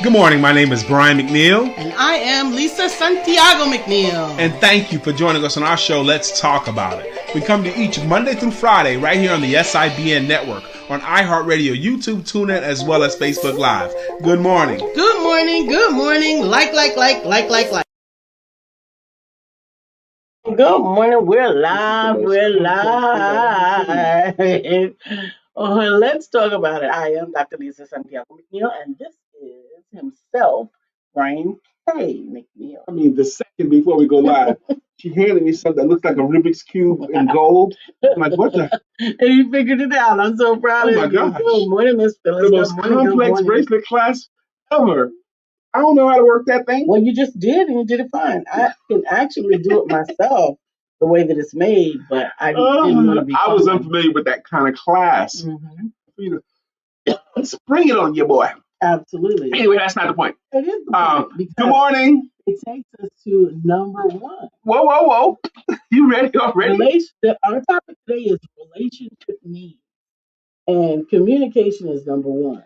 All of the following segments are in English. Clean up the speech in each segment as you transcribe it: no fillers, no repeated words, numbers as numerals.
Good morning, my name is Brian McNeil. And I am Lisa Santiago McNeil. And thank you for joining us on our show, Let's Talk About It. We come to you each Monday through Friday right here on the SIBN network, on iHeartRadio, YouTube, TuneIn, as well as Facebook Live. Good morning. Good morning, good morning. Like. Good morning, we're live. Oh, let's talk about it. I am Dr. Lisa Santiago McNeil, and this is himself, Brian K. McNeil. I mean, the second before we go live, she handed me something that looks like a Rubik's Cube in gold. I'm like, what the? And you figured it out. I'm so proud of you. Oh, my gosh. Good morning, Miss Phyllis. The most complex bracelet class ever. I don't know how to work that thing. Well, you just did, and you did it fine. I can actually do it myself the way that it's made, but I didn't want to be. I was unfamiliar with that kind of class. Mm-hmm. Spring it on you, boy. Absolutely. Anyway, that's not the point. It is the point. Good morning. It takes us to number one. Whoa. You ready already? Our topic today is relationship needs. And communication is number one.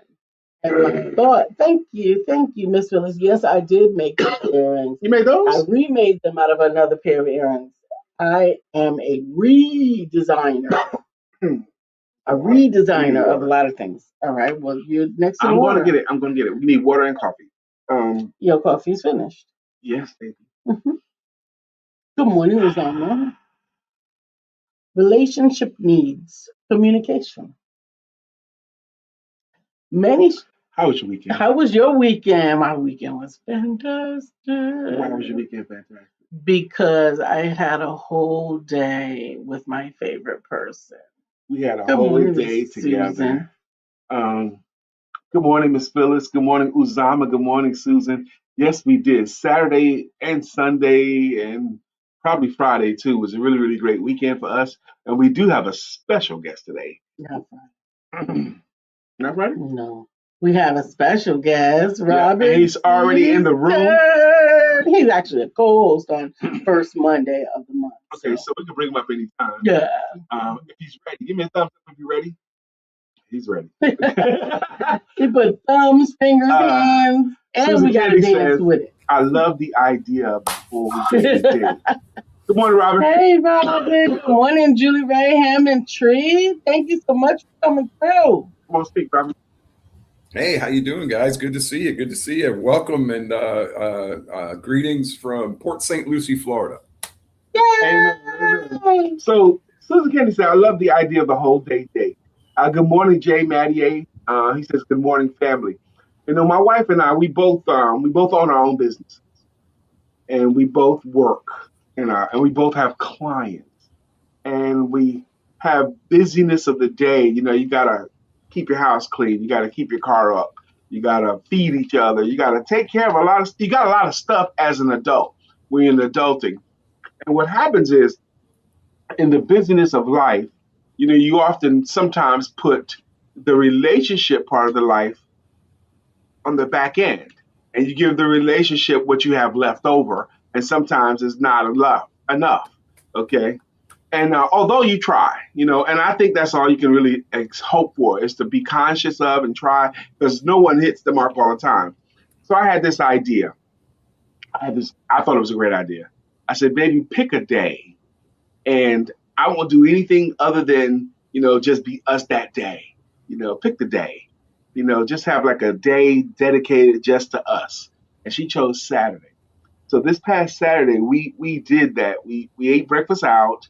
And I thought, thank you, Miss Phyllis. Yes, I did make those earrings. You made those? I remade them out of another pair of earrings. I am a redesigner. Of a lot of things. All right. Well, you're next to I'm water. I'm going to get it. We need water and coffee. Your coffee's finished. Yes, baby. Good morning, Rosanna. Relationship needs communication. How was your weekend? How was your weekend? My weekend was fantastic. Why was your weekend fantastic? Because I had a whole day with my favorite person. We had a whole day together. Susan. Good morning, Miss Phyllis. Good morning, Uzama. Good morning, Susan. Yes, we did. Saturday and Sunday and probably Friday, too, was a really, really great weekend for us. And we do have a special guest today. Not Friday. Not Friday? No. We have a special guest, Robin. Yeah, he's already in the room. He's actually a co-host on first Monday of the month. Okay, so we can bring him up anytime. Yeah. If he's ready, give me a thumbs up if you're ready. He's ready. He put thumbs, fingers, hands, and Susan we got to dance with it. I love the idea before we get into it. Good morning, Robin. Hey, Robin. Good morning, Julie Ray Hammond Tree. Thank you so much for coming through. Come on, speak, Robin. Hey, how you doing, guys? Good to see you. Good to see you. Welcome and greetings from Port St. Lucie, Florida. Yay! So Susan Kennedy said, I love the idea of the whole day date. Good morning, Jay Mattier. He says, good morning, family. You know, my wife and I, we both own our own businesses, and we both work and we both have clients, and we have busyness of the day. You know, you gotta keep your house clean. You gotta keep your car up. You gotta feed each other. You gotta take care of you got a lot of stuff as an adult when you're in adulting. And what happens is, in the busyness of life, you know, you often sometimes put the relationship part of the life on the back end, and you give the relationship what you have left over, and sometimes it's not enough. Okay. And although you try, you know, and I think that's all you can really hope for is to be conscious of and try, because no one hits the mark all the time. So I had this idea. I thought it was a great idea. I said, baby, pick a day, and I won't do anything other than, you know, just be us that day. You know, pick the day. You know, just have like a day dedicated just to us. And she chose Saturday. So this past Saturday, we did that. We ate breakfast out.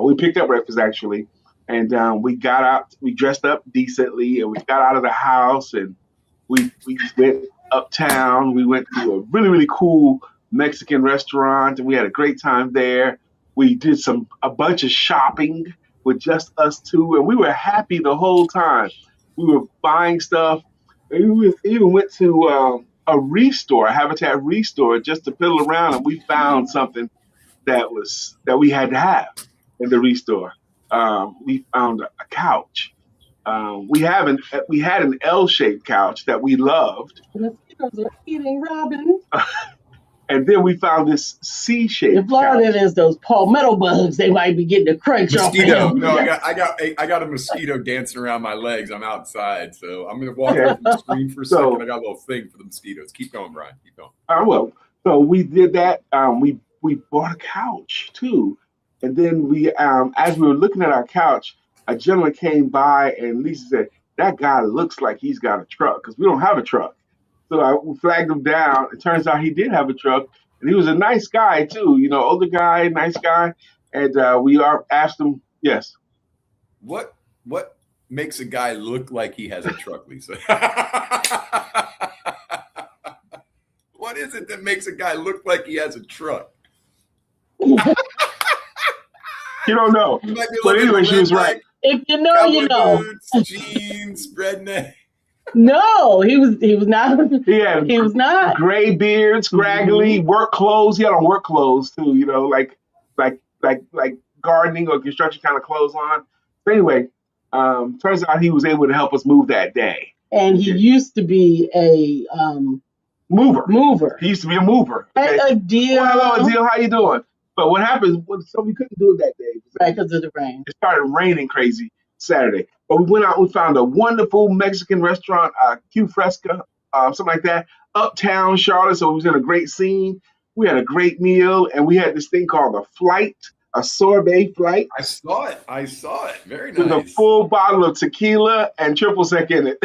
We picked up breakfast, actually. And we got out, we dressed up decently, and we got out of the house, and we went uptown. We went to a really, really cool Mexican restaurant, and we had a great time there. We did a bunch of shopping with just us two, and we were happy the whole time. We were buying stuff. And we even went to a Restore, a Habitat Restore, just to fiddle around, and we found something that we had to have in the Restore. We found a couch. We had an L-shaped couch that we loved. Mosquitoes are eating Robin. And then we found this C-shaped In Florida, couch. there's those palmetto bugs. They might be getting a crunch off of Mosquito. him. No, I got a mosquito dancing around my legs. I'm outside, so I'm gonna walk away from the screen for a So- second. I got a little thing for the mosquitoes. Keep going, Brian. Keep going. Well, so we did that. We bought a couch too, and then we, as we were looking at our couch, a gentleman came by, and Lisa said, "That guy looks like he's got a truck because we don't have a truck." So we flagged him down. It turns out he did have a truck, and he was a nice guy too. You know, older guy, nice guy, and asked him, yes. What makes a guy look like he has a truck, Lisa? What is it that makes a guy look like he has a truck? You don't know. He might be But looking anyway, she was redneck, right. If you know, you cowboy know. boots, jeans, redneck. No, he was not. He had He was not. gray beard, scraggly, work clothes. He had on work clothes too, you know, like gardening or construction kind of clothes on. So anyway, turns out he was able to help us move that day. And he used to be a Mover. mover. He used to be a mover. Okay? A deal. Well, hello, Adil, how you doing? But what happened? So we couldn't do it that day. Right, because of the rain. It started raining crazy Saturday. But we went out. We found a wonderful Mexican restaurant, Q Fresca, something like that, uptown Charlotte. So it was in a great scene. We had a great meal, and we had this thing called a flight, a sorbet flight, I saw it. Very with a nice. full bottle of tequila and triple sec in it.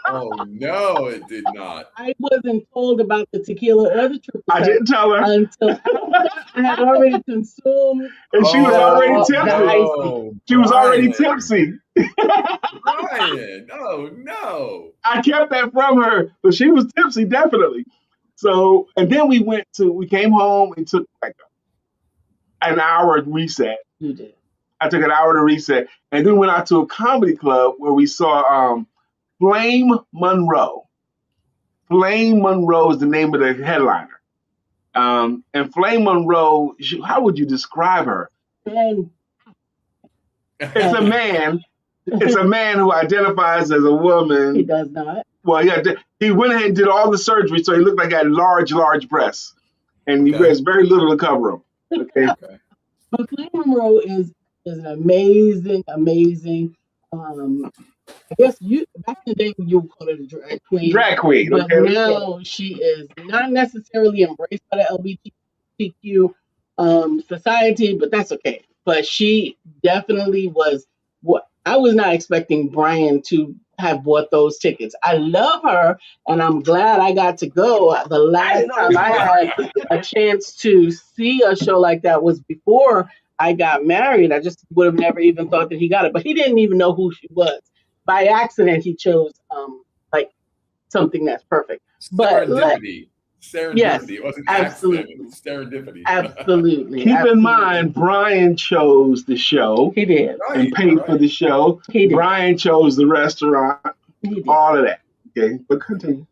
Oh no, it did not. I wasn't told about the tequila or the triple I sec didn't tell her, until I had already consumed. and she was Oh, already no. tipsy. No, She was already Brian. tipsy. Brian, oh no. I kept that from her, but she was tipsy, definitely. So, and then we came home and took like an hour reset. You did. I took an hour to reset, and then went out to a comedy club where we saw Flame Monroe. Flame Monroe is the name of the headliner. And Flame Monroe, how would you describe her? And It's a man. It's a man who identifies as a he woman. does not. Well, yeah, he went ahead and did all the surgery, so he looked like he had large breasts, and he Okay. wears very little to cover them. Okay, But Flame Monroe is an amazing. I guess back in the day you would call it a drag queen. drag queen. But Okay, now she is not necessarily embraced by the LGBTQ society, but that's okay. But she definitely was what I was not expecting Brian to have bought those tickets. I love her, and I'm glad I got to go. The last time I had a chance to see a show like that was before I got married. I just would have never even thought that he got it, but he didn't even know who she was. By accident, he chose like something that's perfect. But Serendipity. Yes, It wasn't absolutely. accident, it was serendipity. Absolutely. keep absolutely. in mind, Brian chose the show He did. and paid for the show. He did. Brian chose the restaurant, He did. all of that. Okay, but continue.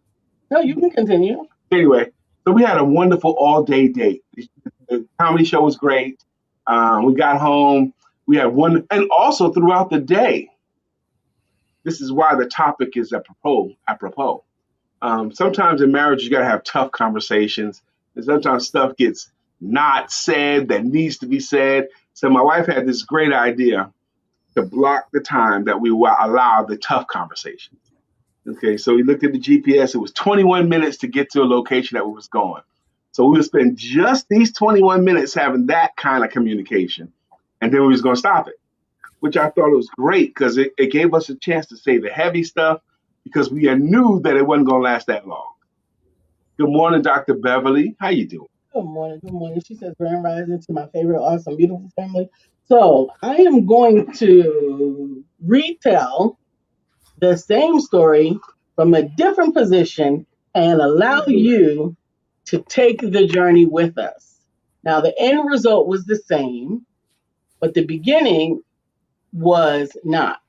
No, you can continue. Anyway, so we had a wonderful all-day date. The comedy show was great. We got home. We had one, and also throughout the day. This is why the topic is apropos. Sometimes in marriage, you got to have tough conversations, and sometimes stuff gets not said that needs to be said. So my wife had this great idea to block the time that we will allow the tough conversations. Okay, so we looked at the GPS. It was 21 minutes to get to a location that we was going. So we would spend just these 21 minutes having that kind of communication, and then we was going to stop it, which I thought was great because it gave us a chance to say the heavy stuff because we knew that it wasn't going to last that long. Good morning, Dr. Beverly. How you doing? Good morning. Good morning. She says, Grand Rising to my favorite, awesome, beautiful family. So I am going to retell the same story from a different position and allow you to take the journey with us. Now, the end result was the same, but the beginning was not,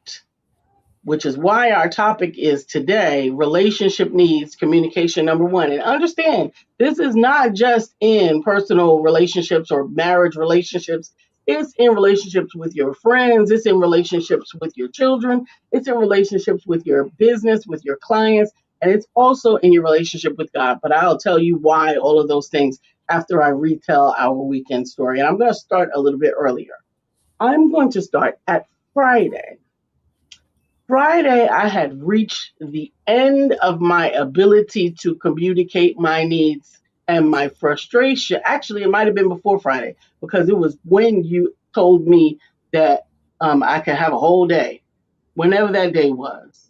which is why our topic is today, relationship needs, communication number one. And understand, this is not just in personal relationships or marriage relationships. It's in relationships with your friends. It's in relationships with your children. It's in relationships with your business, with your clients. And it's also in your relationship with God. But I'll tell you why all of those things after I retell our weekend story. And I'm going to start a little bit earlier. I'm going to start at Friday. Friday, I had reached the end of my ability to communicate my needs and my frustration. Actually, it might have been before Friday because it was when you told me that I could have a whole day, whenever that day was.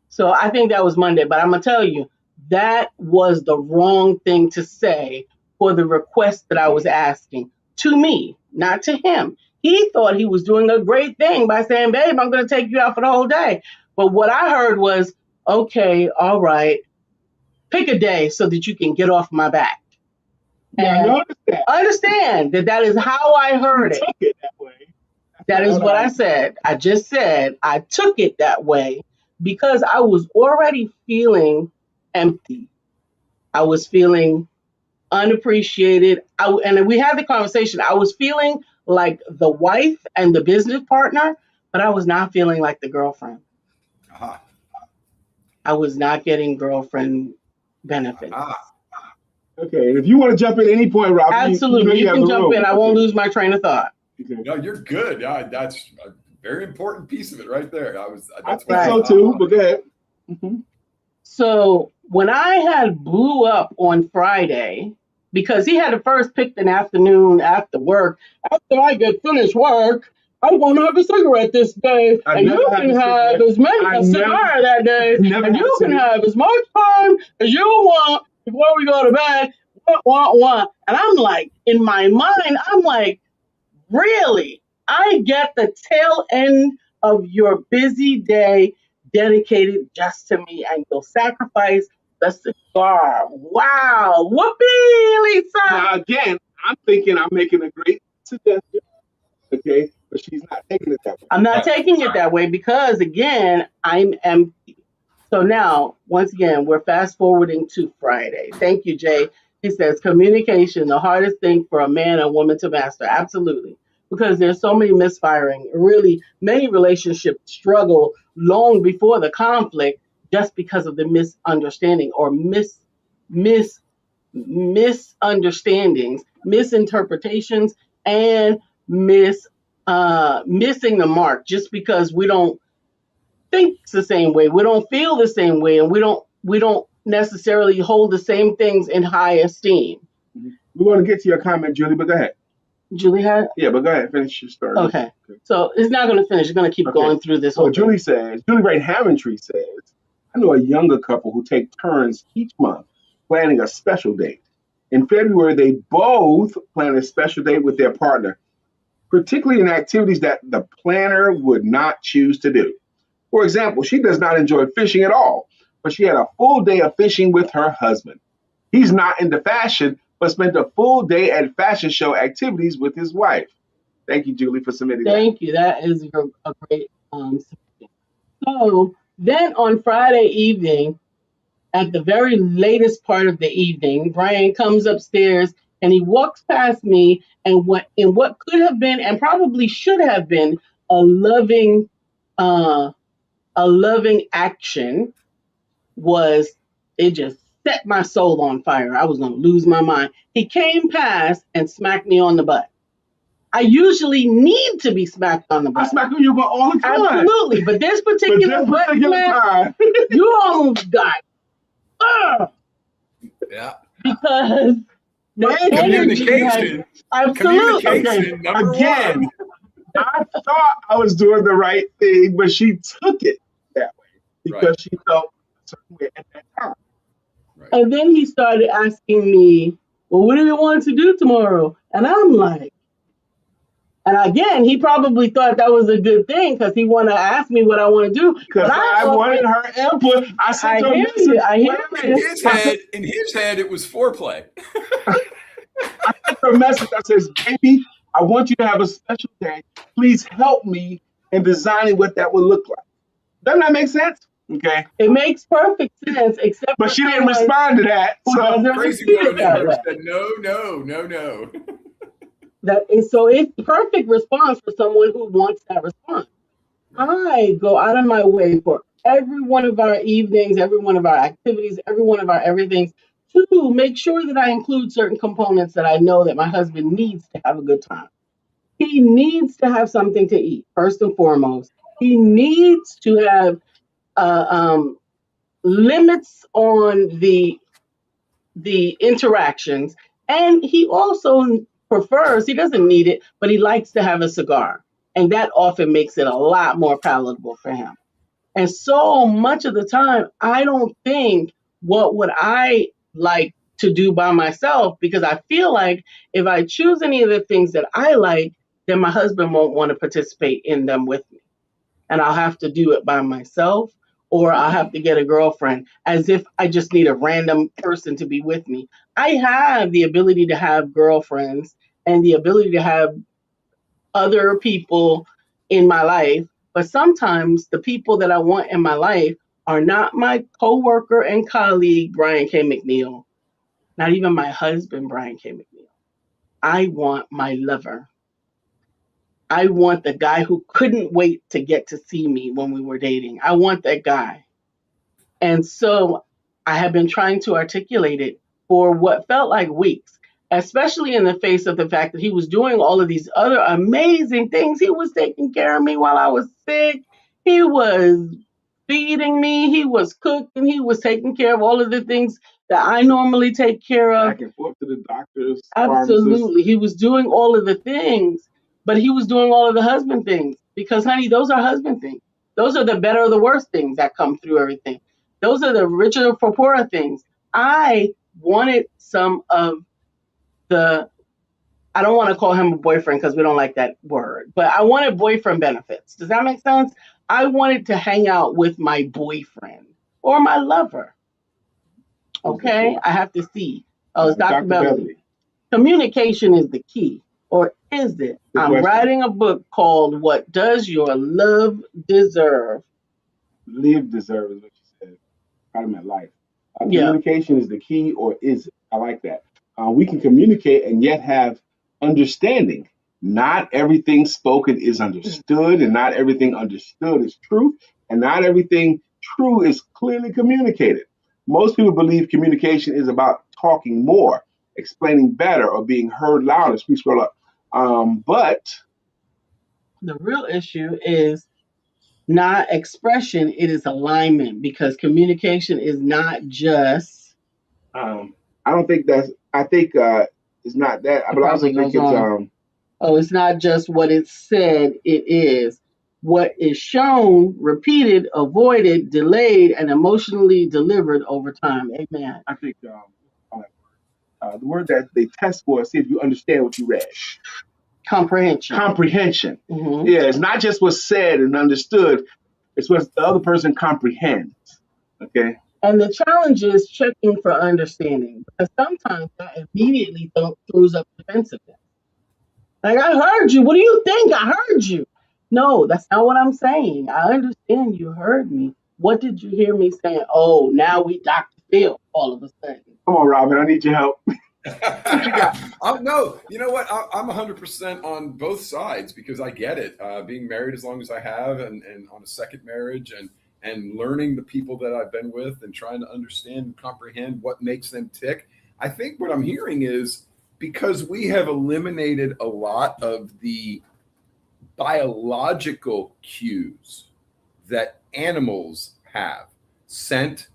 So I think that was Monday, but I'm going to tell you, that was the wrong thing to say for the request that I was asking to me, not to him. He thought he was doing a great thing by saying, babe, I'm going to take you out for the whole day. But what I heard was, okay, all right, pick a day so that you can get off my back. Yeah, I noticed that. Understand that is how I heard it. Took it that way. That is what I said. I just said I took it that way because I was already feeling empty. I was feeling unappreciated. And we had the conversation. I was feeling like the wife and the business partner, but I was not feeling like the girlfriend. Aha. I was not getting girlfriend benefits. Okay, and if you want to jump in at any point, Rob, absolutely, you can jump in. I won't lose my train of thought. Okay. No, you're good. Yeah, that's a very important piece of it right there. I think so too, but go ahead. Mm-hmm. So when I had blew up on Friday, because he had to first pick an afternoon after work, after I get finished work, I want to have a cigarette this day, and you can have as many a cigar that day, and you can have as much time as you want before we go to bed. And I'm like, in my mind, I'm like, really? I get the tail end of your busy day dedicated just to me, and you'll sacrifice the cigar. Wow. Whoopee, Lisa. Now, again, I'm thinking I'm making a great suggestion, okay? But she's not taking it that way. I'm not taking it that way because, again, I'm empty. So now, once again, we're fast forwarding to Friday. Thank you, Jay. He says, communication, the hardest thing for a man and woman to master. Absolutely. Because there's so many misfiring. Really, many relationships struggle long before the conflict just because of the misunderstanding or misunderstandings, misinterpretations, and missing the mark just because we don't think the same way, we don't feel the same way, and we don't necessarily hold the same things in high esteem. We want to get to your comment, Julie, but go ahead. Julie had? Yeah, but go ahead, finish your story. Okay. So it's not going to finish. It's going to keep going through this whole thing. Julie Wright Haventree says, I know a younger couple who take turns each month planning a special date. In February, they both plan a special date with their partner, particularly in activities that the planner would not choose to do. For example, she does not enjoy fishing at all, but she had a full day of fishing with her husband. He's not into fashion, but spent a full day at fashion show activities with his wife. Thank you, Julie, for submitting that. Thank you. That is a great submission. So then on Friday evening, at the very latest part of the evening, Brian comes upstairs and he walks past me, and what could have been and probably should have been a loving action was, it just set my soul on fire. I was going to lose my mind. He came past and smacked me on the butt. I usually need to be smacked on the butt. I smack on your butt all the time. Absolutely. But this particular time, you almost got Yeah. because the communication. Absolutely. Communication, number again, one. I thought I was doing the right thing, but she took it that way because she felt a certain way at that time. Right. And then he started asking me, well, what do you want to do tomorrow? And I'm like, and again, he probably thought that was a good thing because he wanted to ask me what I want to do. Because I wanted her input. I said, I hear you. In his head, it was foreplay. I sent her a message. I says, baby, I want you to have a special day. Please help me in designing what that would look like. Doesn't that make sense? Okay. It makes perfect sense, except but she didn't respond to that. So crazy woman said no. So it's perfect response for someone who wants that response. I go out of my way for every one of our evenings, every one of our activities, every one of our everythings to make sure that I include certain components that I know that my husband needs to have a good time. He needs to have something to eat, first and foremost. He needs to have limits on the interactions, and he also prefers, he doesn't need it, but he likes to have a cigar, and that often makes it a lot more palatable for him. And so much of the time, I don't think, what would I like to do by myself, because I feel like if I choose any of the things that I like, then my husband won't want to participate in them with me, and I'll have to do it by myself, or I'll have to get a girlfriend, as if I just need a random person to be with me. I have the ability to have girlfriends and the ability to have other people in my life, but sometimes the people that I want in my life are not my coworker and colleague, Brian K. McNeil, not even my husband, Brian K. McNeil. I want my lover. I want the guy who couldn't wait to get to see me when we were dating. I want that guy. And so I have been trying to articulate it for what felt like weeks, especially in the face of the fact that he was doing all of these other amazing things. He was taking care of me while I was sick. He was feeding me. He was cooking. He was taking care of all of the things that I normally take care of. Back and forth to the doctors. Absolutely. Pharmacists. He was doing all of the things, but he was doing all of the husband things, because, honey, those are husband things. Those are the better or the worst things that come through everything. Those are the richer for poorer things. I wanted some of the, I don't want to call him a boyfriend because we don't like that word, but I wanted boyfriend benefits. Does that make sense? I wanted to hang out with my boyfriend or my lover. Okay, I have to see. Oh, it's Dr. Beverly. Communication is the key, or is it? Good I'm question. writing a book called What Does Your Love Deserve? Live deserve is what you said. I meant life. Yeah. Communication is the key, or is it? I like that. We can communicate and yet have understanding. Not everything spoken is understood, and not everything understood is truth, and not everything true is clearly communicated. Most people believe communication is about talking more, explaining better, or being heard louder. Please scroll up. But The real issue is not expression, it is alignment, because communication is not just. I don't think that's. I think it's not that. But I also probably think goes it's on. Oh, it's not just what it said, it is what is shown, repeated, avoided, delayed, and emotionally delivered over time. Amen. I think the word that they test for is see if you understand what you read. Comprehension. Comprehension. Mhm. Yeah, it's not just what's said and understood. It's what the other person comprehends. Okay. And the challenge is checking for understanding, because sometimes that immediately throws up defensiveness. Like, I heard you. What do you think? I heard you. No, that's not what I'm saying. I understand you heard me. What did you hear me saying? Oh, now we Dr. Phil all of a sudden. Come on, Robin. I need your help. No, you know what? I'm 100% on both sides because I get it. Being married as long as I have, and on a second marriage, and learning the people that I've been with, and trying to understand and comprehend what makes them tick. I think what I'm hearing is because we have eliminated a lot of the biological cues that animals have, scent,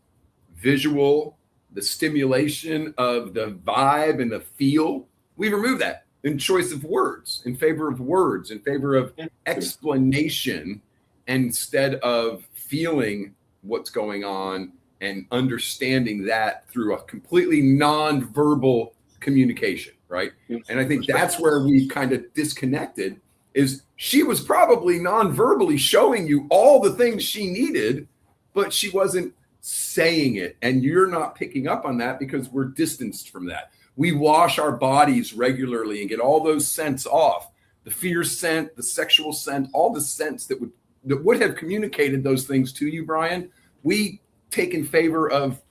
visual, the stimulation of the vibe and the feel. We remove that in choice of words, in favor of explanation, instead of feeling what's going on and understanding that through a completely non-verbal communication, right? And I think that's where we kind of disconnected, is she was probably non-verbally showing you all the things she needed, but she wasn't saying it, and you're not picking up on that because we're distanced from that. We wash our bodies regularly and get all those scents off, the fear scent, the sexual scent, all the scents that would have communicated those things to you, Brian. We take in favor of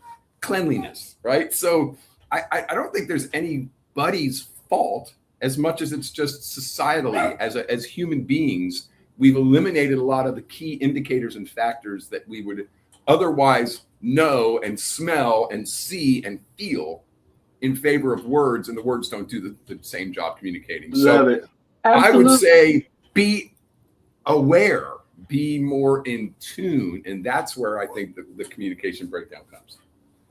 cleanliness, right? So I don't think there's anybody's fault, as much as it's just societally as human beings we've eliminated a lot of the key indicators and factors that we would otherwise know and smell and see and feel in favor of words, and the words don't do the same job communicating. Love it. I would Absolutely. say be aware, be more in tune, and that's where I think the communication breakdown comes.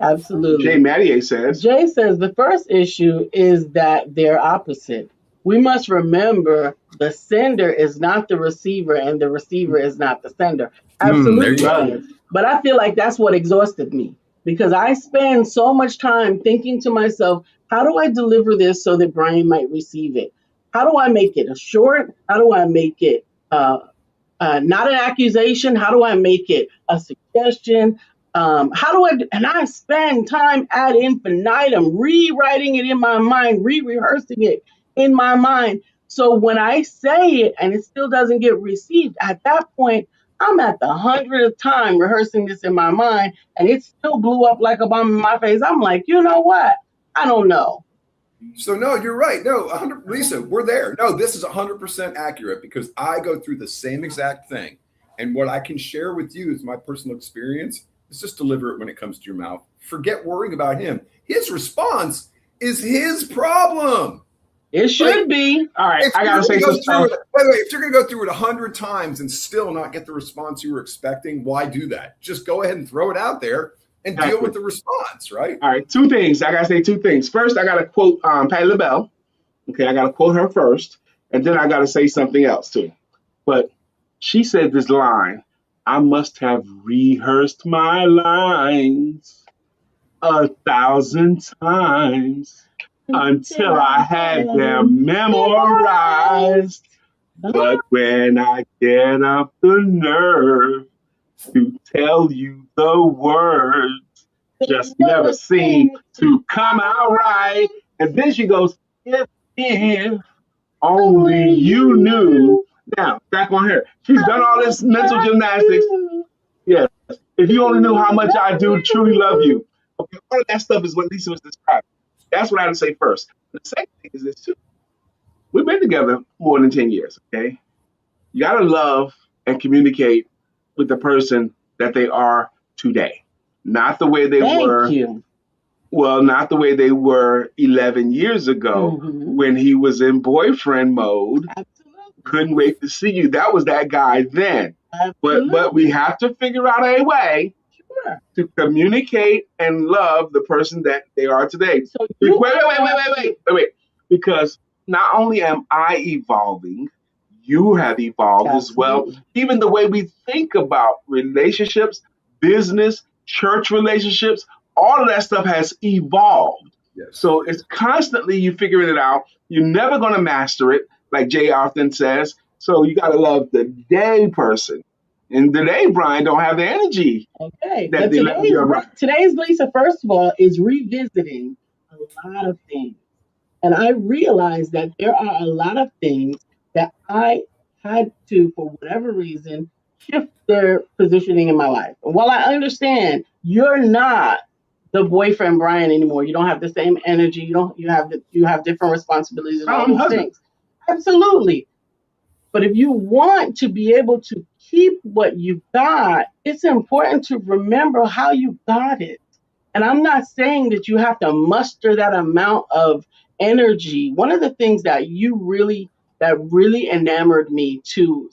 Absolutely. Jay Mattier says, Jay says the first issue is that they're opposite. We must remember the sender is not the receiver and the receiver is not the sender. There Absolutely. you go. Jay. But I feel like that's what exhausted me because I spend so much time thinking to myself, how do I deliver this so that Brian might receive it? How do I make it a short? How do I make it not an accusation? How do I make it a suggestion? And I spend time ad infinitum rewriting it in my mind, rehearsing it in my mind. So when I say it and it still doesn't get received, at that point, I'm at the 100th time rehearsing this in my mind and it still blew up like a bomb in my face. I'm like, you know what? I don't know. So no, you're right. No, 100, Lisa, we're there. No, this is 100% accurate because I go through the same exact thing. And what I can share with you is my personal experience. Is just deliver it when it comes to your mouth. Forget worrying about him. His response is his problem. It should be. all right, If I you're got to say gonna go something. through it- by the way, if you're going to go through it 100 times and still not get the response you were expecting, why do that? Just go ahead and throw it out there and deal Exactly. with the response, right? All right, two things. I got to say two things. First, I got to quote Patti LaBelle. Okay, I got to quote her first, and then I got to say something else too. But she said this line, I must have rehearsed my lines 1,000 times until I had them memorized. But when I get up the nerve to tell you the words, just never seem to come out right. And then she goes, if only you knew. Now, back on her. She's done all this mental gymnastics. Yes. If you only knew how much I do truly love you. Okay, all of that stuff is what Lisa was describing. That's what I had to say first. The second thing is this too. We've been together more than 10 years, okay? You gotta love and communicate with the person that they are today. Not the way they were. Thank you. Well, not the way they were 11 years ago Mhm. when he was in boyfriend mode. Absolutely. Couldn't wait to see you. That was that guy then. But Absolutely. we have to figure out a way Sure. to communicate and love the person that they are today. So Wait. Because not only am I evolving, you have evolved as well. Absolutely. Even the way we think about relationships, business, church relationships, all of that stuff has evolved. Yes. So it's constantly you figuring it out. You're never going to master it, like Jay often says. So you got to love the day person. And today, Brian don't have the energy. Okay. That But they let you run. today's Lisa, first of all, is revisiting a lot of things. And I realized that there are a lot of things that I had to, for whatever reason, shift their positioning in my life. And while I understand you're not the boyfriend Brian anymore, you don't have the same energy, you have different responsibilities and all I'm those husband. things. Absolutely. But if you want to be able to keep what you got, it's important to remember how you got it. And I'm not saying that you have to muster that amount of energy. One of the things that really enamored me to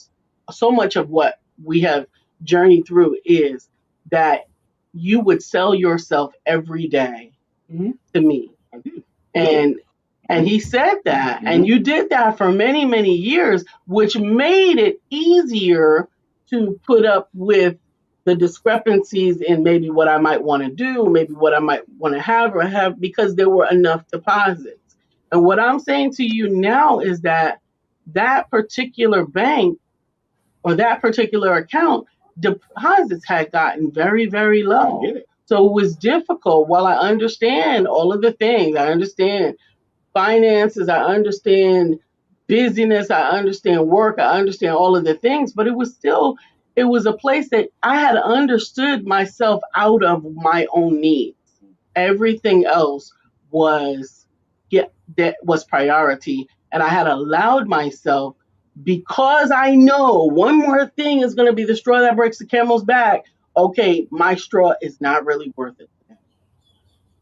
so much of what we have journeyed through is that you would sell yourself every day Mhm. to me. I did. And he said that, and you did that for many, many years, which made it easier to put up with the discrepancies in maybe what I might want to do, maybe what I might want to have, because there were enough deposits. And what I'm saying to you now is that that particular bank or that particular account deposits had gotten very, very I low. get it. So it was difficult. While I understand all of the things, I understand finances, I understand busyness, I understand work, I understand all of the things, but it was a place that I had understood myself out of my own needs. Everything else was that was priority, and I had allowed myself because I know one more thing is going to be the straw that breaks the camel's back. Okay, my straw is not really worth it today.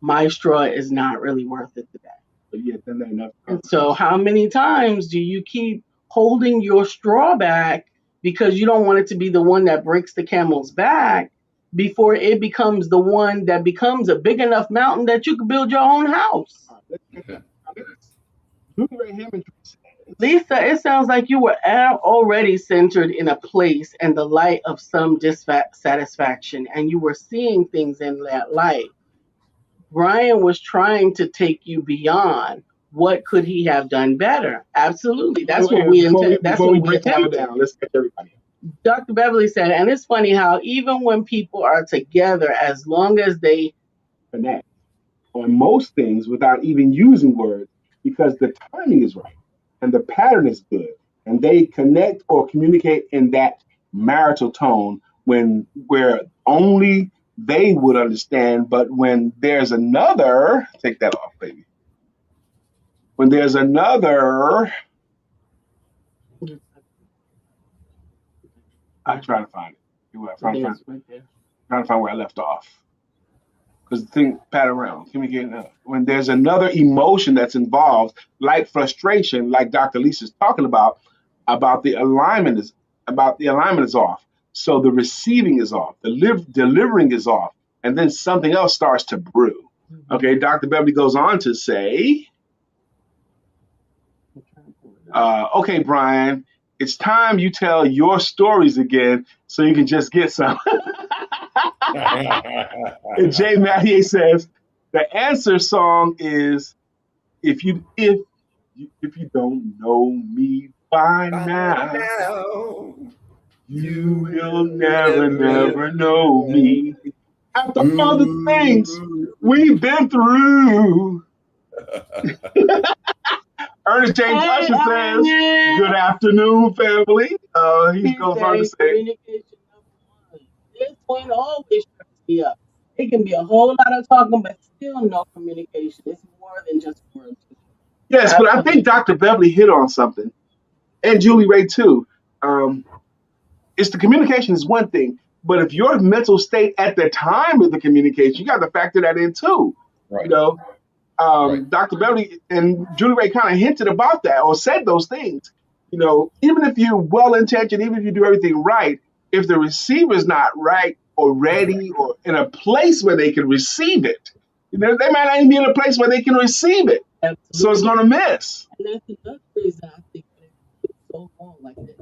My straw is not really worth it today. But yet, then there enough. And so, how many times do you keep holding your straw back because you don't want it to be the one that breaks the camel's back before it becomes the one that becomes a big enough mountain that you can build your own house? Julie Ray Hammond says, Lisa, it sounds like you were already centered in a place and the light of some dissatisfaction, and you were seeing things in that light. Brian was trying to take you beyond. What could he have done better? Absolutely. That's what we intend. That's what we break it all attempted. down. Let's catch everybody. Dr. Beverly said, and it's funny how even when people are together, as long as they Connect on most things without even using words, because the timing is right and the pattern is good, and they connect or communicate in that marital tone where only they would understand. But when there's another, take that off, baby. When there's another, I'm trying to find it. Trying to find where I left off. Because the thing, pat around, communicating. When there's another emotion that's involved, like frustration, like Dr. Lisa's talking about the alignment is off. So the receiving is off, the delivering is off, and then something else starts to brew. Okay, Dr. Beverly goes on to say, okay, Brian, it's time you tell your stories again so you can just get some. And Jay Mathieu says, the answer song is, if you don't know me by now, you will never know me. After all the things we've been through. Ernest James Usher says, good afternoon, family. He goes on to say, communication number one. This one always trips me up. It can be a whole lot of talking, but still no communication. It's more than just words. yes, but I think Dr. Beverly hit on something, and Julie Ray too. It's the communication is one thing, but if your mental state at the time of the communication, you got to factor that in too. Right. You know, Right. Dr. Beverly and Julie Ray kind of hinted about that or said those things. You know, even if you're well intentioned, even if you do everything right, if the receiver's not right or ready or in a place where they can receive it, you know, they might not even be in a place where they can receive it. So it's going to miss. And that's another reason I think that it took so long like this.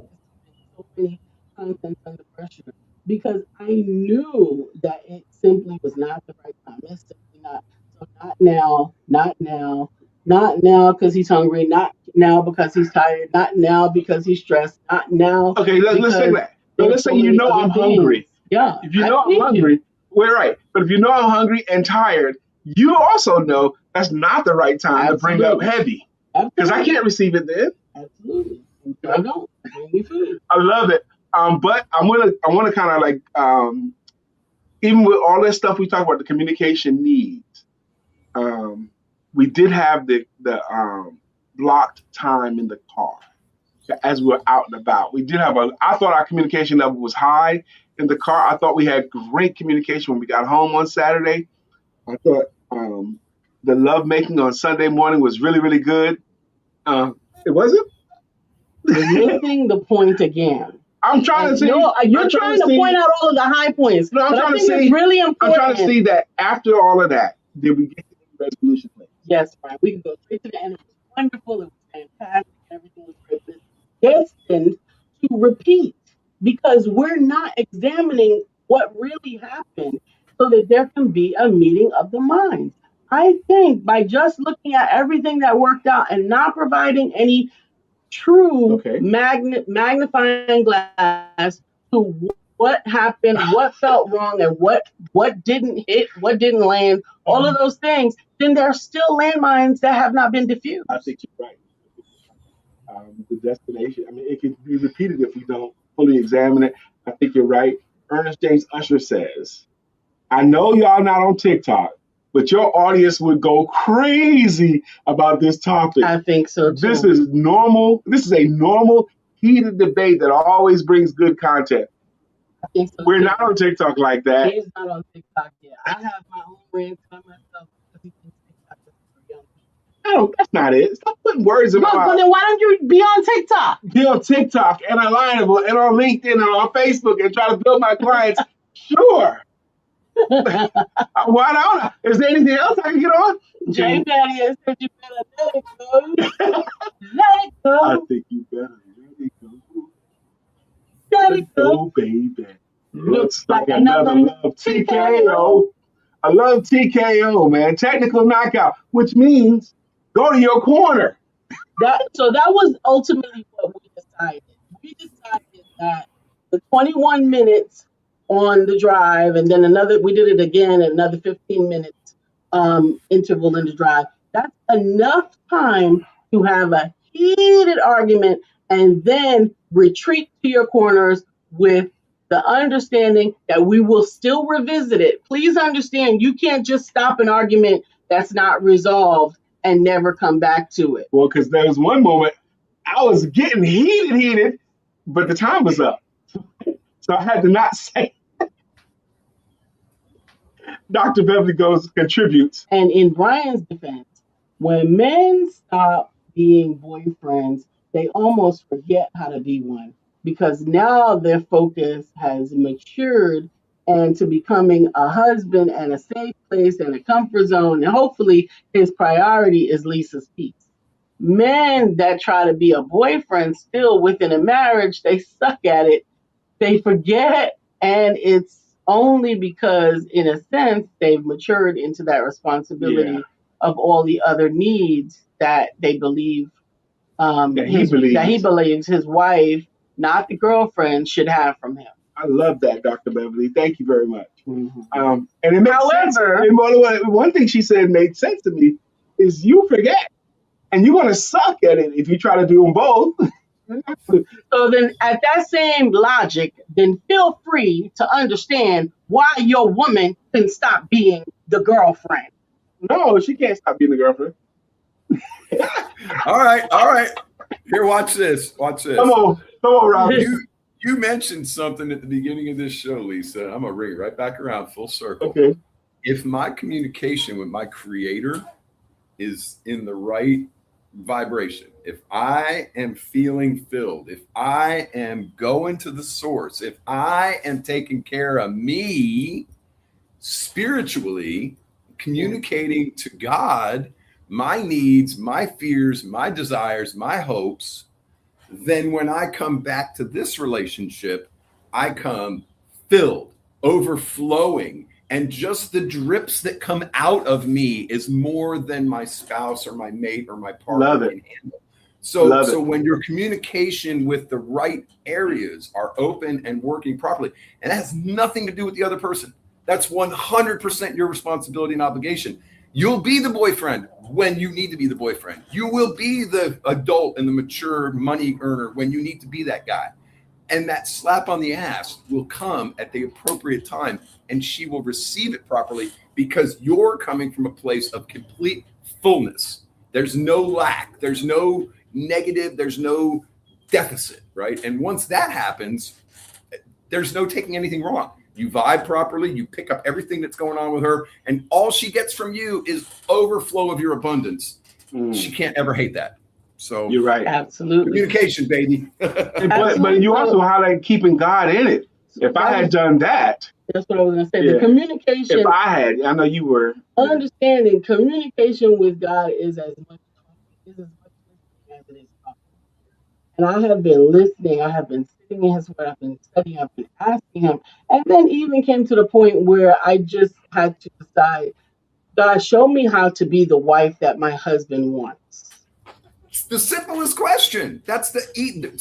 So many contents under pressure. Because I knew that it simply was not the right time. It's simply not. So not now, not now, not now because he's hungry, not now because he's tired, not now because he's stressed, not now. Okay, let's say that. So let's say you know I'm hungry. Yeah. If you know I'm hungry, we're right. But if you know I'm hungry and tired, you also know that's not the right time to bring up heavy. Because I can't receive it then. Absolutely. I don't. Bring me food. I love it. But I want to kind of like, even with all this stuff we talk about, the communication needs, we did have the blocked time in the car as we were out and about. We did have I thought our communication level was high in the car. I thought we had great communication when we got home on Saturday. I thought the love making on Sunday morning was really, really good. It wasn't? You're missing the point again. I'm trying to see. You're trying to point out all of the high points. No, I'm but trying I to think see. it's really important. I'm trying to see that after all of that, did we get to the resolution plan? Yes, Brian. We can go straight to the end. It was wonderful. It was fantastic. Everything was great. It's destined to repeat because we're not examining what really happened so that there can be a meeting of the minds. I think by just looking at everything that worked out and not providing any true magnifying glass to what happened, what felt wrong, and what didn't hit, what didn't land, all of those things, then there are still landmines that have not been diffused. I think you're right. The destination, I mean, it can be repeated if we don't fully examine it. I think you're right. Ernest James Usher says, I know y'all not on TikTok, but your audience would go crazy about this topic. I think so too. This is normal. This is a normal, heated debate that always brings good content. I think so. We're too. not on TikTok like that. He's not on TikTok yet. I have my own rant by myself because he thinks TikTok is for young people. That's not it. Stop putting words in my Look, but mouth. then why don't you be on TikTok? Be on TikTok and Alignable and on LinkedIn and on Facebook and try to build my clients. Sure. Why not? Is there anything else I can get on? Jay Daddy has said you better let it go. Let it I go. think you better let it go. Let Let it it go. go, baby. Looks like another love TKO. I love TKO, man. Technical knockout, which means go to your corner. So that was ultimately what we decided. We decided that the 21 minutes on the drive, and then we did it again, another 15 minutes interval in the drive. That's enough time to have a heated argument and then retreat to your corners with the understanding that we will still revisit it. Please understand, you can't just stop an argument that's not resolved and never come back to it. Well, because there was one moment I was getting heated, but the time was up. So I had to not say. Dr. Beverly goes contributes. And in Brian's defense, when men stop being boyfriends, they almost forget how to be one because now their focus has matured and to becoming a husband and a safe place and a comfort zone. And hopefully his priority is Lisa's peace. Men that try to be a boyfriend still within a marriage, they suck at it. They forget, and it's only because, in a sense, they've matured into that responsibility of all the other needs that they believe that he believes his wife, not the girlfriend, should have from him. I love that, Dr. Beverly. Thank you very much. Mm-hmm. And it makes sense. And one thing she said made sense to me is you forget, and you're going to suck at it if you try to do them both. So then at that same logic, then feel free to understand why your woman can stop being the girlfriend. No, she can't stop being the girlfriend. All right. Here, watch this. Come on, Robert. You mentioned something at the beginning of this show, Lisa. I'm going to bring it right back around full circle. Okay. If my communication with my creator is in the right vibration, if I am feeling filled, if I am going to the source, if I am taking care of me spiritually, communicating to God my needs, my fears, my desires, my hopes, then when I come back to this relationship, I come filled, overflowing, and just the drips that come out of me is more than my spouse or my mate or my partner can handle. So when your communication with the right areas are open and working properly, and that has nothing to do with the other person, that's 100% your responsibility and obligation. You'll be the boyfriend when you need to be the boyfriend. You will be the adult and the mature money earner when you need to be that guy. And that slap on the ass will come at the appropriate time, and she will receive it properly because you're coming from a place of complete fullness. There's no lack. There's no negative. There's no deficit, right? And once that happens, there's no taking anything wrong. You vibe properly. You pick up everything that's going on with her, and all she gets from you is overflow of your abundance. She can't ever hate that. So you're right. Absolutely. Communication, baby. but you also highlight keeping God in it. If I had done that. That's what I was going to say. Yeah. The communication. If I had, I know you were. Understanding communication with God is as much as it is talking. And I have been listening. I have been sitting in his word. I've been studying. I've been asking him. And then even came to the point where I just had to decide, God, show me how to be the wife that my husband wants. The simplest question. That's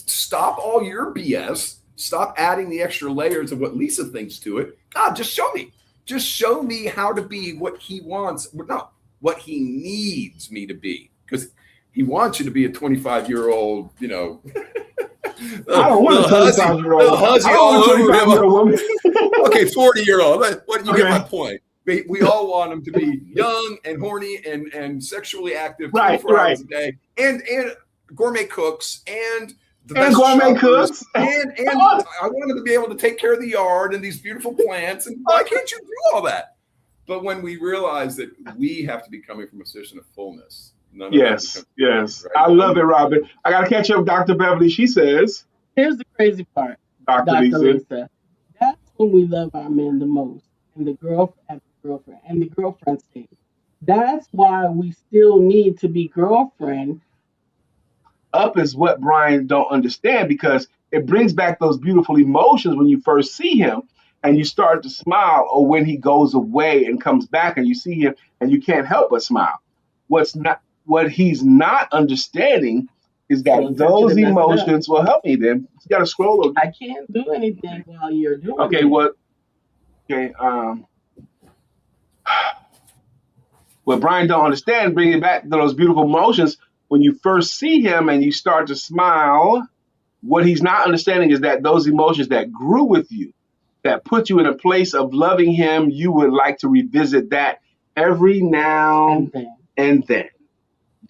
stop all your BS. Stop adding the extra layers of what Lisa thinks to it. God, just show me. Just show me how to be what he wants. No, what he needs me to be. Because he wants you to be a 25-year-old, I don't want a 25-year-old. Okay, 40-year-old. What you get my point. We all want them to be young and horny and sexually active 24 hours a day and gourmet cooks and the And best gourmet shoppers, cooks. and I want them to be able to take care of the yard and these beautiful plants. And why can't you do all that? But when we realize that we have to be coming from a position of fullness, none of that Yes, becomes yes. right? I love it, Robin. I got to catch up with Dr. Beverly. She says, Here's the crazy part, Dr. Dr. Lisa, Lisa. That's when we love our men the most, and the girlfriend stage. That's why we still need to be girlfriend. up is what Brian don't understand because it brings back those beautiful emotions when you first see him and you start to smile, or when he goes away and comes back and you see him and you can't help but smile. What he's not understanding is that Well, those to mess it up. emotions will help me. Then you got to scroll over. I can't do anything while you're doing Okay, it. What Brian don't understand, bringing back to those beautiful emotions when you first see him and you start to smile. What he's not understanding is that those emotions that grew with you, that put you in a place of loving him, you would like to revisit that every now And then, and then.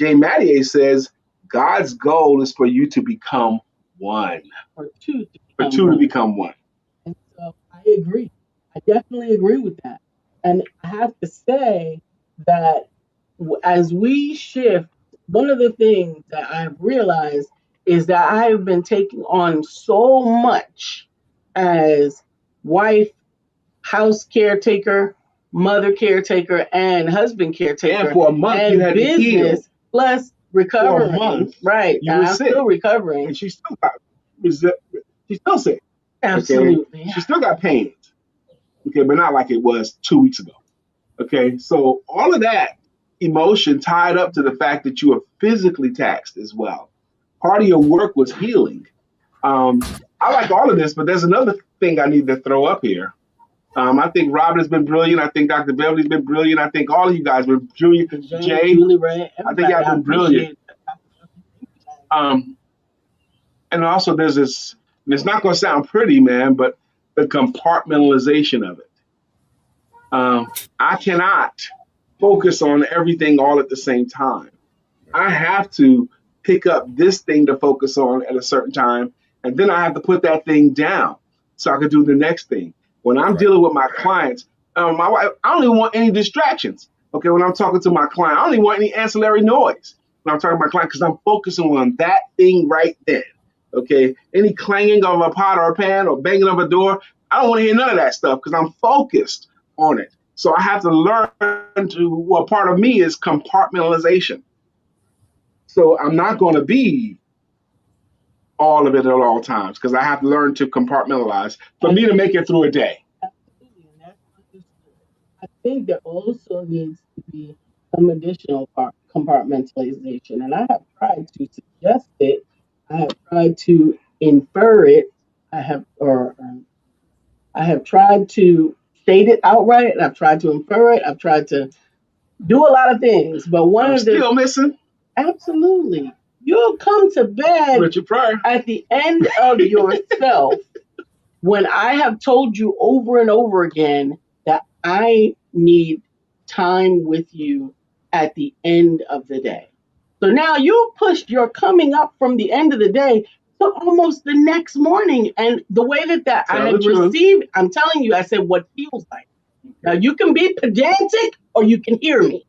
Jay Mattier says God's goal is for you to become one, for two to for become two to one. become one. And so I agree. I definitely agree with that. And I have to say that as we shift, one of the things that I've realized is that I have been taking on so much as wife, house caretaker, mother caretaker, and husband caretaker. And for a month, you and had to heal. business plus recovering. month, Right. you And were I'm sick. still recovering. And she still got she's still sick. Absolutely. She still got pains. Okay, but not like it was 2 weeks ago. Okay, so all of that emotion tied up to the fact that you were physically taxed as well. Part of your work was healing. I like all of this, but there's another thing I need to throw up here. I think Robin has been brilliant. I think Dr. Beverly's been brilliant. I think all of you guys have been brilliant. Jay, Julie Ray, I think y'all been brilliant. everybody. And also there's this, and it's not going to sound pretty, man, but the compartmentalization of it. I cannot focus on everything all at the same time. I have to pick up this thing to focus on at a certain time, and then I have to put that thing down so I can do the next thing. When I'm dealing with my clients, my wife, I don't even want any distractions. Okay, when I'm talking to my client, I don't even want any ancillary noise when I'm talking to my client because I'm focusing on that thing right then. Okay, any clanging of a pot or a pan or banging of a door, I don't want to hear none of that stuff because I'm focused on it. So I have to learn to, well, part of me is compartmentalization. So I'm not going to be all of it at all times because I have to learn to compartmentalize for me to make it through a day. Absolutely, and that's understood. I think there also needs to be some additional compartmentalization, and I have tried to suggest it. I have tried to infer it. I have tried to state it outright. And I've tried to infer it. I've tried to do a lot of things, but one I'm of the still missing absolutely, you'll come to bed Richard Pryor. at the end of yourself when I have told you over and over again that I need time with you at the end of the day. So now you pushed your coming up from the end of the day to almost the next morning. And the way that I Tell had the truth. received, I'm telling you, I said what feels like. Now you can be pedantic or you can hear me.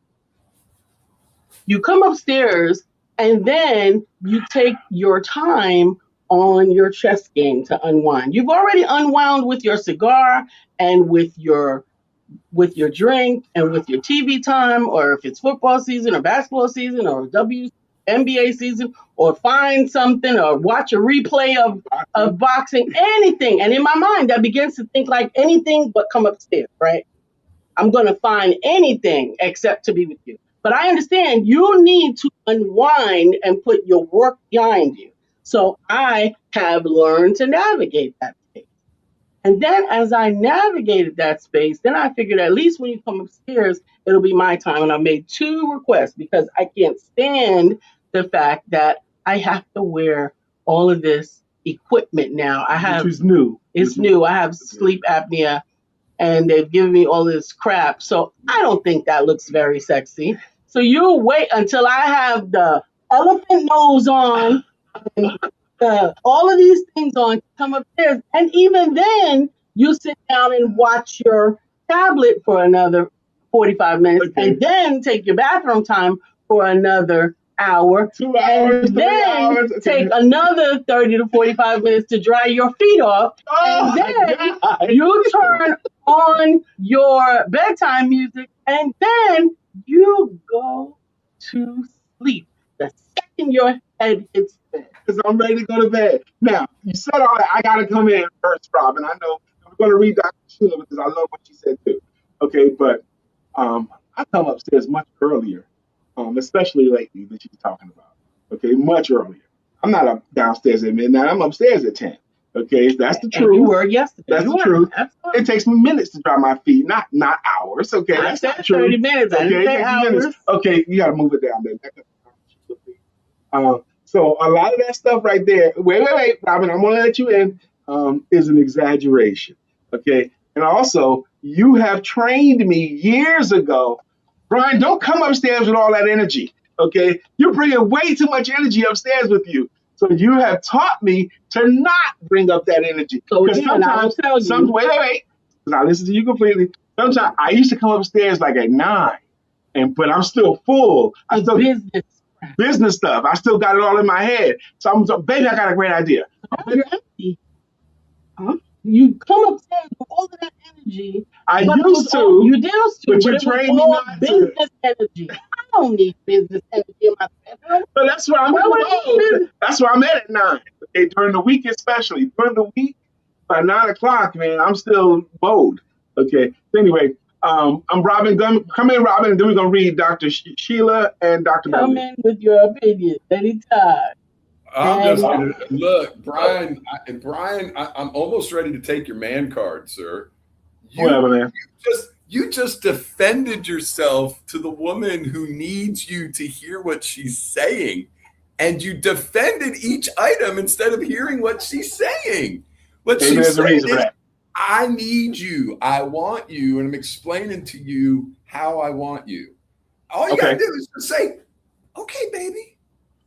You come upstairs and then you take your time on your chess game to unwind. You've already unwound with your cigar and with your drink and with your TV time, or if it's football season or basketball season or WNBA season, or find something or watch a replay of boxing, anything. And in my mind, that begins to think like anything but come upstairs, right? I'm going to find anything except to be with you. But I understand you need to unwind and put your work behind you. So I have learned to navigate that space. And then as I navigated that space, then I figured at least when you come upstairs, it'll be my time. And I made 2 requests because I can't stand the fact that I have to wear all of this equipment now. Which is new. It's new. I have sleep apnea and they've given me all this crap. So I don't think that looks very sexy. So you wait until I have the elephant nose on and all of these things on, come upstairs, and even then you sit down and watch your tablet for another 45 minutes, Okay. and then take your bathroom time for another hour, 2 hours, 3 then hours. Okay. take another 30 to 45 minutes to dry your feet off, Oh, and then my God. you turn on your bedtime music, and then you go to sleep the second your head hits bed. Because I'm ready to go to bed. Now, you said all that. I got to come in first, Robin. I know I'm going to read Dr. Sheila because I love what she said too. Okay, but I come upstairs much earlier, especially lately that she's talking about. Okay, much earlier. I'm not up downstairs at midnight. I'm upstairs at 10. Okay, that's the And you truth. were yesterday. That's You the were. truth. Absolutely. It takes me minutes to dry my feet, not hours. Okay, I that's said not true. 30 minutes. I Okay, didn't it say takes me minutes. hours. Okay, you got to move it down there. So a lot of that stuff right there. Wait, Robin. I'm gonna let you in. Is an exaggeration. Okay, and also you have trained me years ago, Brian. Don't come upstairs with all that energy. Okay, you're bringing way too much energy upstairs with you. So you have taught me to not bring up that energy. So Because again, I will tell you. wait. Because I listen to you completely. Sometimes I used to come upstairs like at 9, but I'm still full. I still business stuff. I still got it all in my head. So baby, I got a great idea. You're empty. Huh? You come upstairs with all of that energy. I but it used was to, all- you used to, but but you it was trained me all not to. business energy. I don't need business energy in my bedroom. So that's where I'm Why would I need business? That's where I'm at 9. Okay, during the week especially. During the week, by 9 o'clock, man, I'm still bold. Okay. So anyway, I'm Robin. Come in, Robin, and then we're gonna read Dr. Sheila and Dr. Come Beverly. in with your opinion anytime. I'm just And- gonna look, Brian. I'm almost ready to take your man card, sir. Whatever, man. You just defended yourself to the woman who needs you to hear what she's saying, and you defended each item instead of hearing what she's saying. What Maybe she's there's a saying reason for is, that. I need you, I want you, and I'm explaining to you how I want you. All you gotta do is just say, "Okay, baby."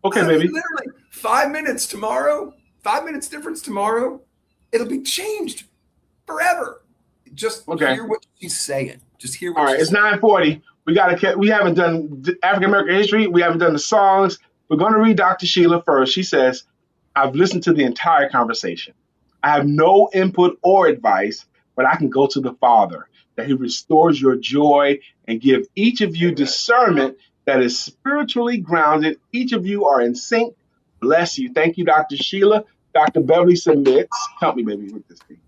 Okay, I mean, baby. literally 5 minutes tomorrow, 5 minutes difference tomorrow, it'll be changed forever. Just hear what she's saying. Just hear what All right, she's it's 9:40. We haven't done African American history. We haven't done the songs. We're going to read Dr. Sheila first. She says, I've listened to the entire conversation. I have no input or advice, but I can go to the Father, that he restores your joy and give each of you discernment that is spiritually grounded. Each of you are in sync. Bless you. Thank you, Dr. Sheila. Dr. Beverly submits. Help me, baby, with this thing.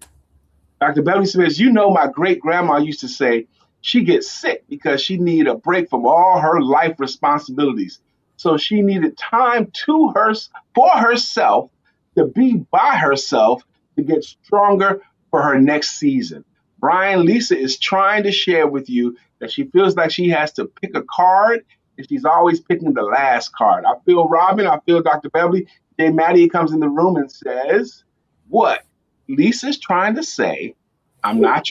Dr. Beverly submits, my great-grandma used to say, she gets sick because she needed a break from all her life responsibilities. So she needed time for herself, to be by herself, to get stronger for her next season. Brian, Lisa is trying to share with you that she feels like she has to pick a card, and she's always picking the last card. I feel Robin, I feel Dr. Beverly. Jay Maddie comes in the room and says, what? Lisa's trying to say, I'm not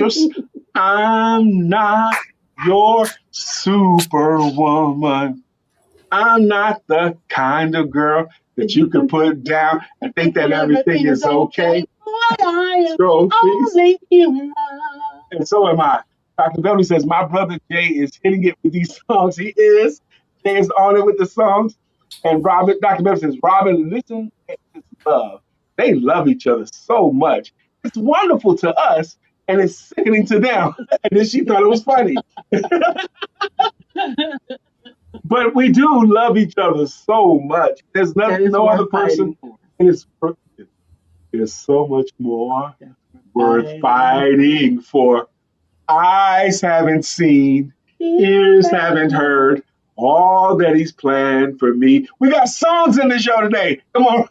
your superwoman. I'm not the kind of girl that you can put down and think that everything is okay. So, only human. And so am I. Dr. Beverly says, my brother Jay is hitting it with these songs. He is. Jay is on it with the songs. And Dr. Beverly says, Robin, listen to this love. They love each other so much. It's wonderful to us, and it's sickening to them. And then she thought it was funny. But we do love each other so much. There's no other person. And it's so much more worth fighting for. Eyes haven't seen, ears haven't heard all that he's planned for me. We got songs in the show today. Come on.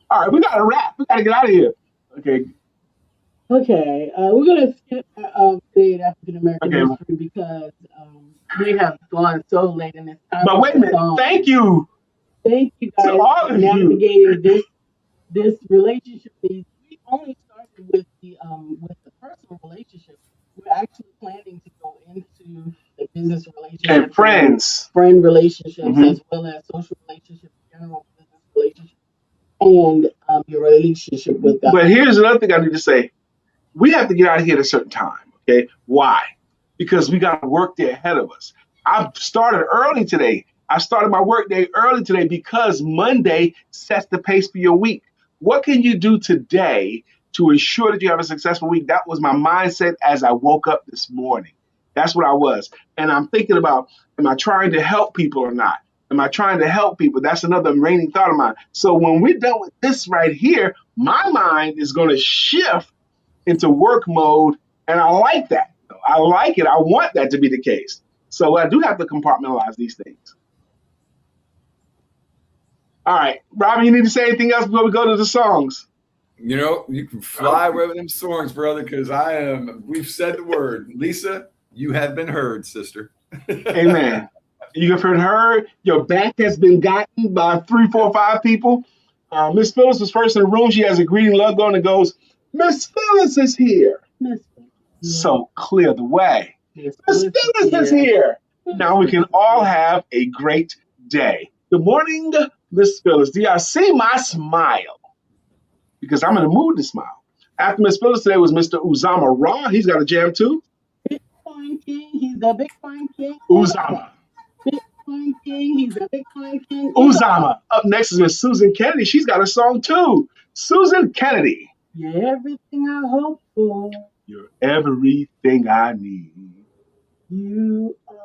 All right, we got to wrap. We got to get out of here. Okay. Okay, we're going to skip the African American history because we have gone so late in this time. But wait a minute. Thank you. Thank you guys for navigating this relationship. We only started with the personal relationship. We're actually planning to go into the business relationship and friend relationships as well as social relationships. general business relationship and your relationship with God. But here's another thing I need to say. We have to get out of here at a certain time. Okay. Why? Because we got work day ahead of us. I started early today. I started my work day early today because Monday sets the pace for your week. What can you do today to ensure that you have a successful week? That was my mindset as I woke up this morning. That's what I was. And I'm thinking about, am I trying to help people or not? Am I trying to help people? That's another reigning thought of mine. So when we're done with this right here, my mind is going to shift into work mode. And I like that. I like it. I want that to be the case. So I do have to compartmentalize these things. All right. Robin, you need to say anything else before we go to the songs? You know, you can fly with them songs, brother, because we've said the word. Lisa, you have been heard, sister. Amen. You have been heard. Your back has been gotten by 3, 4, 5 people. Miss Phyllis was first in the room. She has a greeting logo and it goes, Miss Phyllis is here. So clear the way. Miss Phyllis is here. Now we can all have a great day. Good morning, Miss Phyllis. Do y'all see my smile? Because I'm in the mood to smile. After Miss Phyllis today was Mr. Uzama Raw. He's got a jam too. Bitcoin King, he's the Bitcoin King. Uzama. Bitcoin King, he's the Bitcoin King. Uzama. Up next is Miss Susan Kennedy. She's got a song too. Susan Kennedy. You're everything I hope for. You're everything I need. You are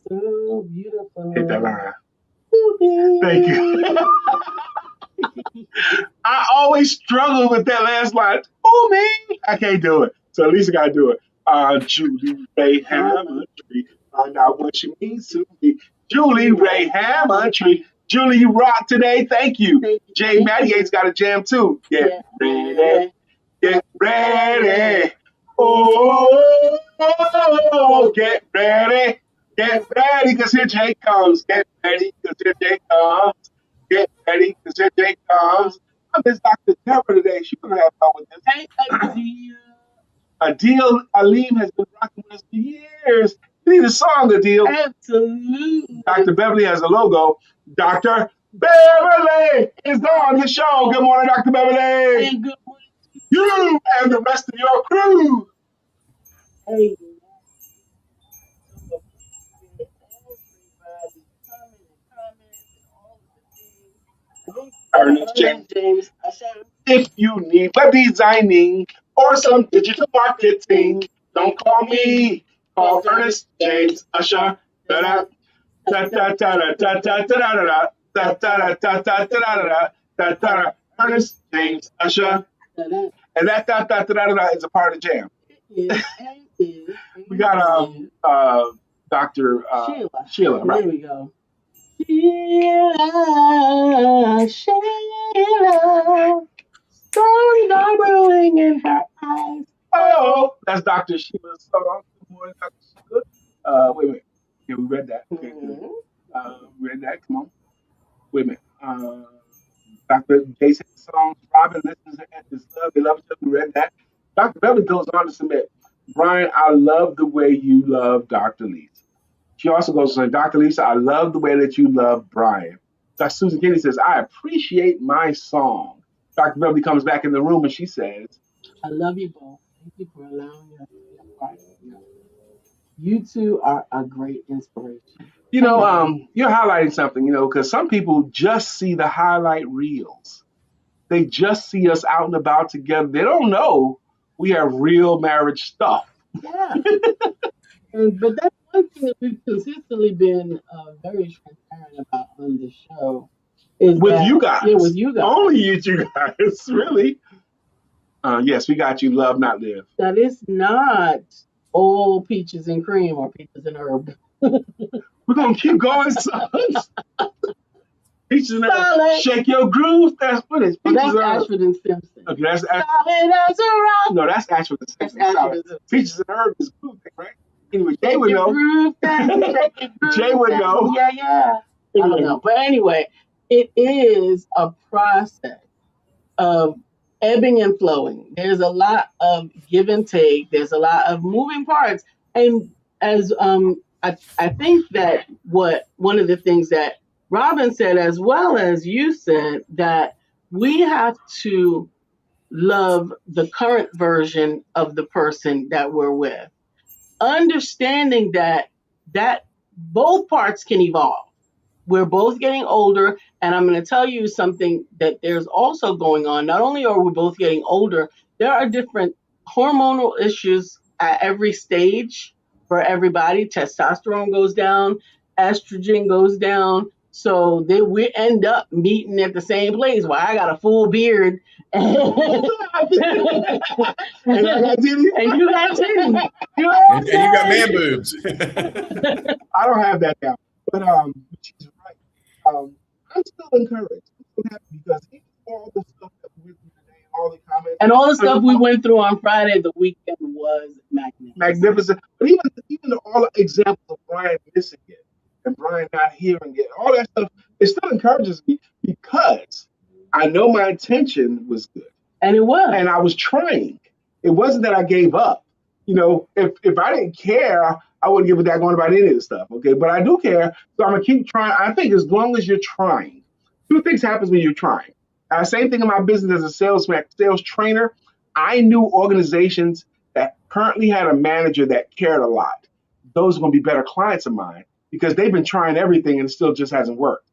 so beautiful. Hit that line. Ooh, Thank you. I always struggle with that last line. Oh, me. I can't do it. So at least I got to do it. Julie Ray Hammertree. Find out what she means to me. Julie Ray Hammertree. Julie, you rock today. Thank you. Jay Maddie's got a jam too. Get ready. Get ready. Oh, get ready. Get ready, because here Jay comes. Get ready, because here Jay comes. Get ready, because here Jay comes. I miss Dr. Deborah today. She's going to have fun with this. Hey, Adil. Adil Alim has been rocking with us for years. You need a song, Adil. Absolutely. Dr. Beverly has a logo. Dr. Beverly is on the show. Good morning, Dr. Beverly. And good morning to You and the rest of your crew. Hey, Ernest James. If you need web designing or some digital marketing, don't call me. Call Ernest James Usher. Da-da, da-da-da-da-da-da-da-da-da, da-da-da-da-da-da-da-da, da-da-da. Ernest James Usher. And that da-da-da-da-da is a part of the jam. We got Dr. Sheila, right? There we go. Sheila, storms are brewing in her eyes. Oh, that's Dr. Sheila's song. Good morning, Dr. Sheila. Wait a minute. Yeah, we read that. Okay, good. We read that. Come on. Wait a minute. Dr. Jason's song, Robin listens to this love. They love each other. We read that. Dr. Beverly goes on to submit, Brian, I love the way you love Dr. Lisa. She also goes to say, Dr. Lisa, I love the way that you love Brian. Dr. Susan Kennedy says, I appreciate my song. Dr. Beverly comes back in the room and she says, I love you both. Thank you for allowing us to be a part of it. You two are a great inspiration. You know, you're highlighting something, you know, because some people just see the highlight reels. They just see us out and about together. They don't know we have real marriage stuff. Yeah. But that's one thing that we've consistently been very transparent about on the show. Is With that, you guys. Yeah, with you guys. Only you two guys, really. Yes, we got you. Love, not live. That is not all peaches and cream or peaches and herb. We're going to keep going, son. Peaches and herb. Solid. Shake your groove. That's what it is. Well, Peaches that's and herb. Ashford and Simpson. Okay, that's Solid as a rock. no, that's Ashford and That's Simpson. Ashford Solid. and Simpson. Peaches and herb is groove thing, right? Anyway, Jay would Your know. groove thing, shake your groove Jay would thing. know. Yeah. I don't know. But anyway, it is a process of ebbing and flowing. There's a lot of give and take. There's a lot of moving parts. And as I think that one of the things that Robin said, as well as you said, that we have to love the current version of the person that we're with, understanding that both parts can evolve. We're both getting older, and I'm going to tell you something that there's also going on. Not only are we both getting older, there are different hormonal issues at every stage for everybody. Testosterone goes down, estrogen goes down. So then we end up meeting at the same place. Well, I got a full beard, and And I got titties. you got titties. You know what I'm And you got saying? man boobs. I don't have that now, but she's right. I'm still encouraged. I'm still happy because even all the stuff that we went through today, all the comments, And all the stuff we went through on Friday, the weekend was magnificent. magnificent. But even all the examples of Brian missing it and Brian not hearing it, all that stuff, it still encourages me because I know my intention was good And it was. and I was trying. It wasn't that I gave up. You know, if I didn't care, I wouldn't give a daggone about any of this stuff. Okay, but I do care, so I'm gonna keep trying. I think as long as you're trying, two things happens when you're trying. Same thing in my business as a sales trainer. I knew organizations that currently had a manager that cared a lot. Those are going to be better clients of mine because they've been trying everything and it still just hasn't worked.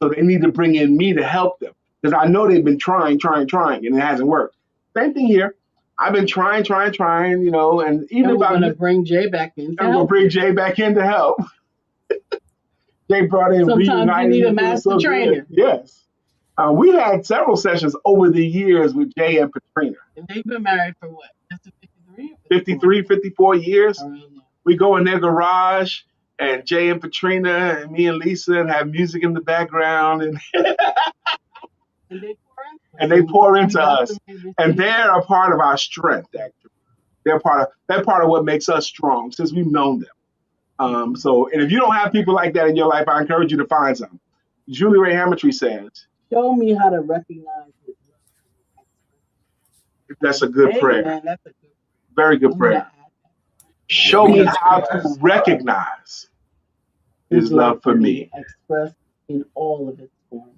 So they need to bring in me to help them because I know they've been trying, and it hasn't worked. Same thing here. I've been trying, you know, and even And if we're I'm going to bring Jay back in. I'm going to bring Jay back in to help. Jay brought in Sometimes you reunited. need a It was master so good. trainer. Yes. We had several sessions over the years with Jay and Patrina. And they've been married for what? Just 53? 53, 54 years. Around there. We go in their garage and Jay and Patrina and me and Lisa and have music in the background and And they pour and they pour into into us. We got us. them every And single- they're a part of our strength, actually. They're part of what makes us strong since we've known them. And if you don't have people like that in your life, I encourage you to find some. Julie Ray Hamiltree says, Show me how to recognize it. that's a good prayer. Man, that's a good Very good prayer. Show me how to recognize his love for me. Expressed in all of its forms.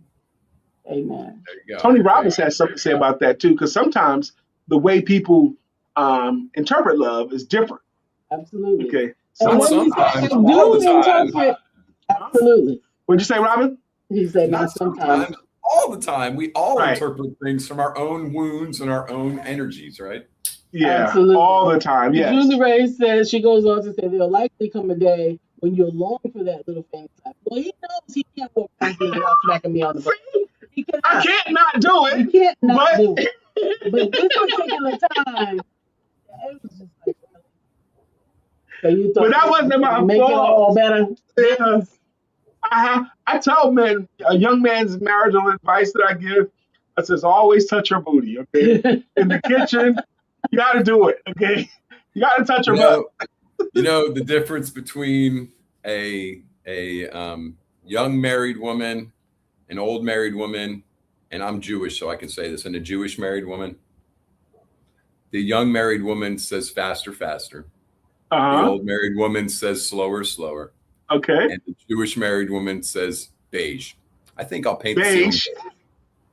Amen. There you go. Tony Robbins has something to say about that too, because sometimes the way people interpret love is different. Absolutely. Okay. And So, when you say Sometimes, you all do the time. interpret, absolutely. what'd you say, Robin? He said not Not sometimes. sometimes, all the time. We all Right. interpret things from our own wounds and our own energies, right? Yeah, Absolutely. all the time. Yes. Julie Ray says, she goes on to say, there'll likely come a day when you'll long for that little family time. Well, he knows he can't walk past me without smacking me on the butt. He I cannot. can't not do He it. can't not but do it. But this particular time, it was just like, so you thought But that wasn't my make it fault. all better. Yeah. I tell men, a young man's marital advice that I give, I says, always touch her booty, okay? In the kitchen, you got to do it, okay? You got to touch her butt. You know the difference between a young married woman, an old married woman, and I'm Jewish, so I can say this, and a Jewish married woman. The young married woman says faster, faster. The Uh-huh. old married woman says slower, slower. Okay. And the Jewish married woman says beige. I think I'll paint the ceiling Beige.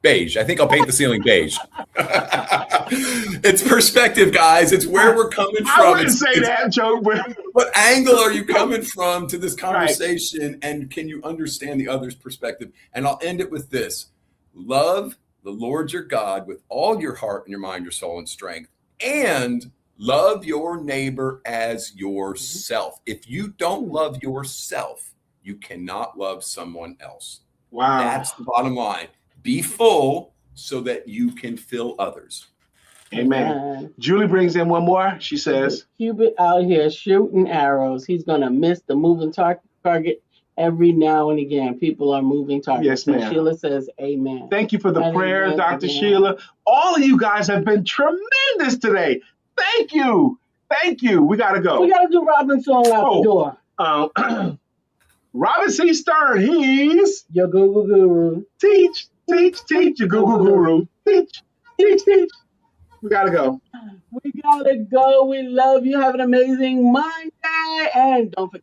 beige. I think I'll paint the ceiling beige. It's perspective, guys. It's where we're coming from. I wouldn't It's- say it's- that, Joe, but What angle are you coming from to this conversation? And can you understand the other's perspective? And I'll end it with this. Love the Lord your God with all your heart and your mind, your soul, and strength. And love your neighbor as yourself. If you don't love yourself, you cannot love someone else. wow. That's the bottom line. Be full so that you can fill others. Amen. Julie brings in one more. She says, Hubert out here shooting arrows. He's going to miss the moving target every now and again. People are moving targets. Yes, ma'am. And Sheila says, amen. thank you for the Amen. prayers, Dr. Amen. Sheila. All of you guys have been tremendous today. Thank you. Thank you. We got to go. We got to do Robin's song out Oh. the door. Robin C. Stern, he's Your Google Guru. teach, your Google guru. Teach. We got to go. We got to go. We love you. Have an amazing Monday. And don't forget.